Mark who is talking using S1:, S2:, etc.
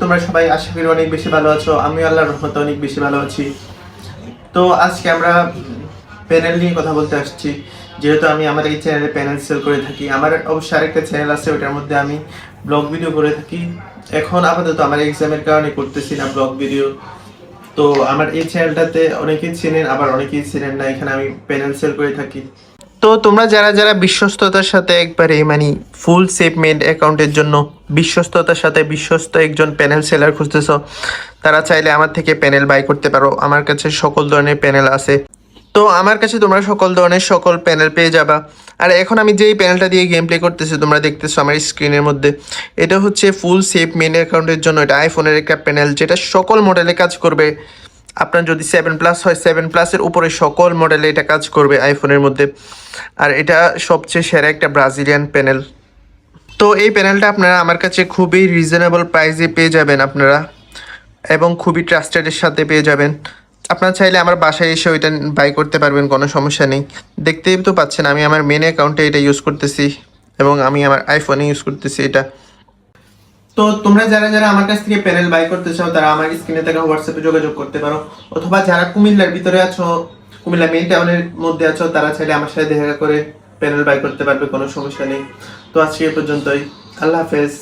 S1: তোমরা সবাই? আশা করি অনেক বেশি ভালো আছো। আমি আল্লাহর রহমতে অনেক বেশি ভালো আছি। তো আজকে আমরা প্যানেল নিয়ে কথা বলতে আসছি। যেহেতু আমি আমার এই চ্যানেলে প্যানেল সেল করে থাকি, আমার অবশ্যই আরেকটা চ্যানেল আছে, ওটার মধ্যে আমি ব্লগ ভিডিও করে থাকি। এখন আপাতত আমার এক্সামের কারণে করতেছি না ব্লগ ভিডিও। তো আমার এই চ্যানেলটাতে অনেকেই চেনেন, আবার অনেকেই চেনেন না। এখানে আমি প্যানেল সেল করে থাকি। তো তোমরা যারা যারা বিশ্বস্ততার সাথে একবারে মানে ফুল সেভমেন্ট অ্যাকাউন্টের জন্য বিশ্বস্ততার সাথে বিশ্বস্ত একজন প্যানেল সেলার খুঁজতেছো, তারা চাইলে আমার থেকে প্যানেল বাই করতে পারো। আমার কাছে সকল ধরনের প্যানেল আছে। তো আমার কাছে তোমরা সকল ধরনের সকল প্যানেল পেয়ে যাবা। আর এখন আমি যেই প্যানেলটা দিয়ে গেম প্লে করতেছি, তোমরা দেখতেছো আমার স্ক্রিনের মধ্যে, এটা হচ্ছে ফুল সেভ মেন অ্যাকাউন্টের জন্য। এটা আইফোনের একটা প্যানেল, যেটা সকল মডেলে কাজ করবে। আপনার যদি 7+ হয়, 7+-এর উপরে সকল মডেলে এটা কাজ করবে আইফোনের মধ্যে। আর এটা সবচেয়ে সেরা একটা ব্রাজিলিয়ান প্যানেল। তো এই প্যানেলটা আপনারা আমার কাছে খুবই রিজনেবল প্রাইসে পেয়ে যাবেন আপনারা, এবং খুবই ট্রাস্টেডের সাথে পেয়ে যাবেন। আপনারা চাইলে আমার বাসায় এসে ওইটা বাই করতে পারবেন, কোনো সমস্যা নেই। দেখতেই তো পাচ্ছেন আমি আমার মেন অ্যাকাউন্টে এটা ইউজ করতেছি, এবং আমি আমার আইফোনে ইউজ করতেছি এটা। তো তোমরা যারা যারা আমার কাছ থেকে প্যানেল বাই করতে চাও, তারা আমার স্ক্রিনে থাকা হোয়াটসঅ্যাপে যোগাযোগ করতে পারো। অথবা যারা কুমিল্লার ভিতরে আছো, কুমিল্লা মেইন টাউনের মধ্যে আছো, তারা চাইলে আমার সাথে দেখা করে প্যানেল বাই করতে পারবে, কোনো সমস্যা নেই। তো আজকে এ পর্যন্তই। আল্লাহ হাফেজ।